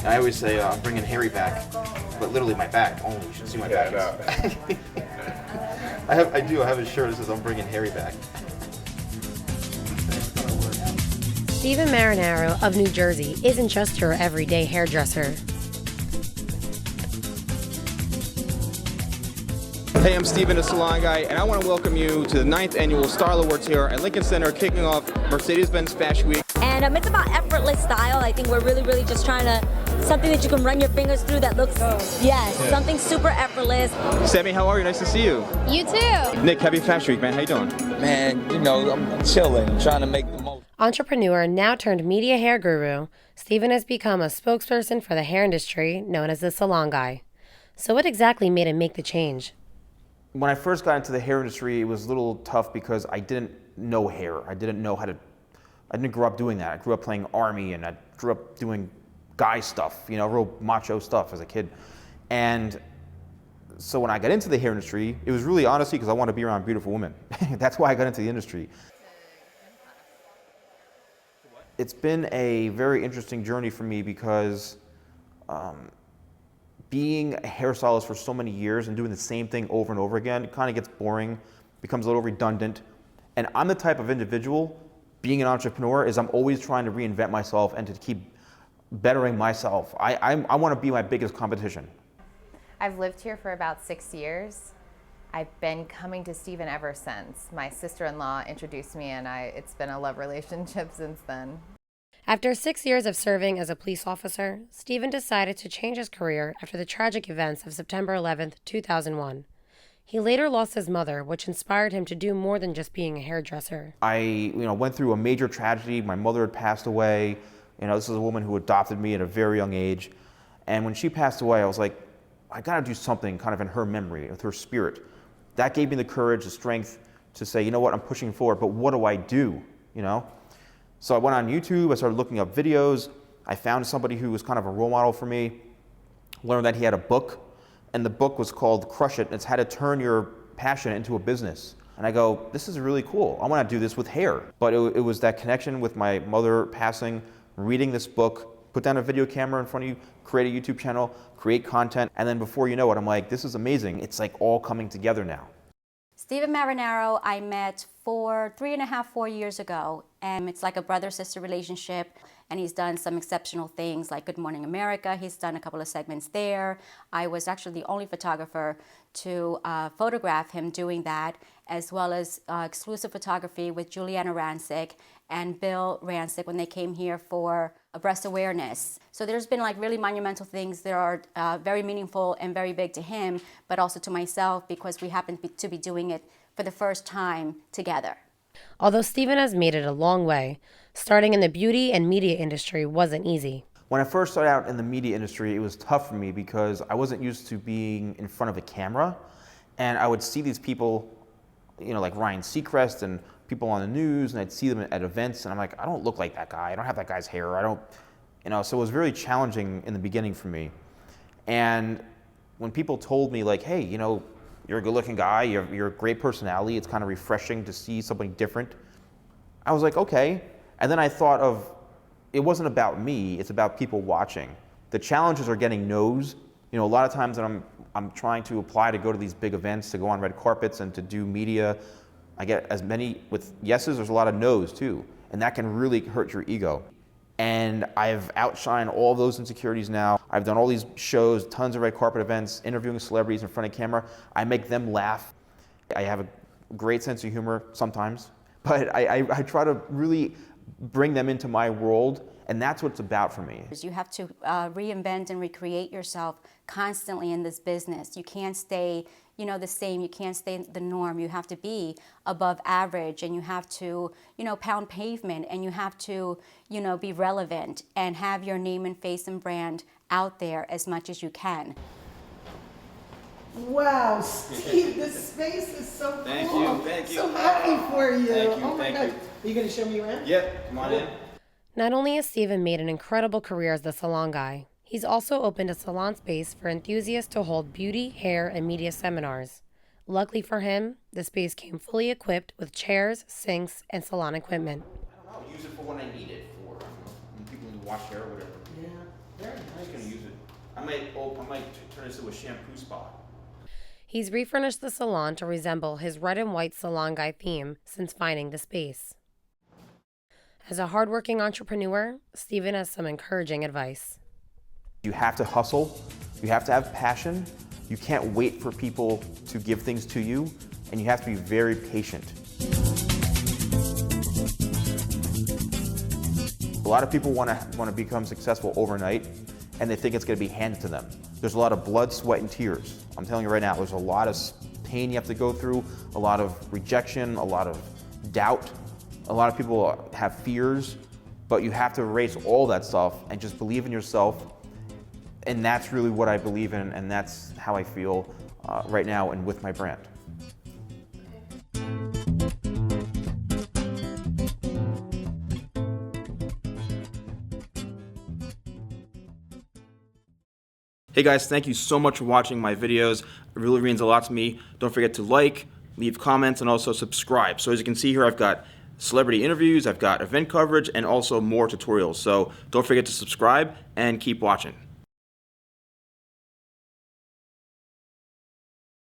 I always say I'm bringing Harry back, but literally my back only. You should see my back. No. I have a shirt that says I'm bringing Harry back. Steven Marinaro of New Jersey isn't just your everyday hairdresser. Hey, I'm Steven, TheSalonGuy, and I want to welcome you to the 9th annual Style Awards here at Lincoln Center, kicking off Mercedes-Benz Fashion Week. And it's about effortless style. I think we're really just trying to, something that you can run your fingers through that looks, something super effortless. Sammy, how are you? Nice to see you. You too. Nick, happy Fashion Week, man. How you doing? Man, you know, I'm chilling, trying to make the most. Entrepreneur, now turned media hair guru, Steven has become a spokesperson for the hair industry known as the Salon Guy. So what exactly made him make the change? When I first got into the hair industry, it was a little tough because I didn't know hair. I didn't grow up doing that. I grew up playing Army and I grew up doing guy stuff, you know, real macho stuff as a kid. And so when I got into the hair industry, it was really honestly because I wanted to be around beautiful women. That's why I got into the industry. It's been a very interesting journey for me because being a hairstylist for so many years and doing the same thing over and over again, it kind of gets boring, becomes a little redundant. And I'm the type of individual, being an entrepreneur, is I'm always trying to reinvent myself and to keep bettering myself. I want to be my biggest competition. I've lived here for about 6 years. I've been coming to Steven ever since. My sister-in-law introduced me and it's been a love relationship since then. After 6 years of serving as a police officer, Steven decided to change his career after the tragic events of September 11th, 2001. He later lost his mother, which inspired him to do more than just being a hairdresser. I went through a major tragedy. My mother had passed away. This is a woman who adopted me at a very young age. And when she passed away, I was like, I gotta do something kind of in her memory, with her spirit. That gave me the courage, the strength to say, you know what, I'm pushing forward, but what do I do, So I went on YouTube, I started looking up videos. I found somebody who was kind of a role model for me, learned that he had a book, and the book was called Crush It, and it's how to turn your passion into a business. And I go, this is really cool. I want to do this with hair. But it was that connection with my mother passing, reading this book, put down a video camera in front of you, create a YouTube channel, create content, and then before you know it, I'm like, this is amazing. It's like all coming together now. Steven Marinaro, I met 4 years ago, and it's like a brother-sister relationship, and he's done some exceptional things like Good Morning America. He's done a couple of segments there. I was actually the only photographer to photograph him doing that, as well as exclusive photography with Juliana Rancic and Bill Rancic when they came here for a breast awareness. So there's been like really monumental things that are very meaningful and very big to him, but also to myself because we happen to be doing it for the first time together. Although Steven has made it a long way, starting in the beauty and media industry wasn't easy. When I first started out in the media industry, it was tough for me because I wasn't used to being in front of a camera, and I would see these people, like Ryan Seacrest and people on the news, and I'd see them at events, and I'm like, I don't look like that guy. I don't have that guy's hair. So it was very challenging in the beginning for me. And when people told me like, hey, you're a good-looking guy, you're a great personality, it's kind of refreshing to see somebody different, I was like, okay. And then I thought of, it wasn't about me, it's about people watching. The challenges are getting no's. A lot of times when I'm trying to apply to go to these big events, to go on red carpets and to do media, I get as many with yeses, there's a lot of no's too. And that can really hurt your ego. And I've outshined all of those insecurities now. I've done all these shows, tons of red carpet events, interviewing celebrities in front of camera. I make them laugh. I have a great sense of humor sometimes, but I try to really bring them into my world, and that's what it's about for me. You have to reinvent and recreate yourself constantly in this business. You can't stay the same. You can't stay the norm. You have to be above average, and you have to, pound pavement, and you have to, be relevant and have your name and face and brand out there as much as you can. Wow, Steve, this space is so cool. Thank you. So happy for you. Thank you, oh my thank God. you. Are you going to show me around? Yep, come on in. Not only has Steven made an incredible career as the Salon Guy, he's also opened a salon space for enthusiasts to hold beauty, hair, and media seminars. Luckily for him, the space came fully equipped with chairs, sinks, and salon equipment. I don't know, use it for when I need it, for when people need to wash hair or whatever. Yeah. I'm not gonna use it. I might turn this into a shampoo spa. He's refurnished the salon to resemble his red and white Salon Guy theme since finding the space. As a hardworking entrepreneur, Steven has some encouraging advice. You have to hustle, you have to have passion, you can't wait for people to give things to you, and you have to be very patient. A lot of people want to become successful overnight, and they think it's going to be handed to them. There's a lot of blood, sweat, and tears. I'm telling you right now, there's a lot of pain you have to go through, a lot of rejection, a lot of doubt. A lot of people have fears, but you have to erase all that stuff and just believe in yourself. And that's really what I believe in, and that's how I feel right now and with my brand. Hey guys, thank you so much for watching my videos. It really means a lot to me. Don't forget to like, leave comments, and also subscribe. So as you can see here, I've got celebrity interviews, I've got event coverage, and also more tutorials. So don't forget to subscribe and keep watching.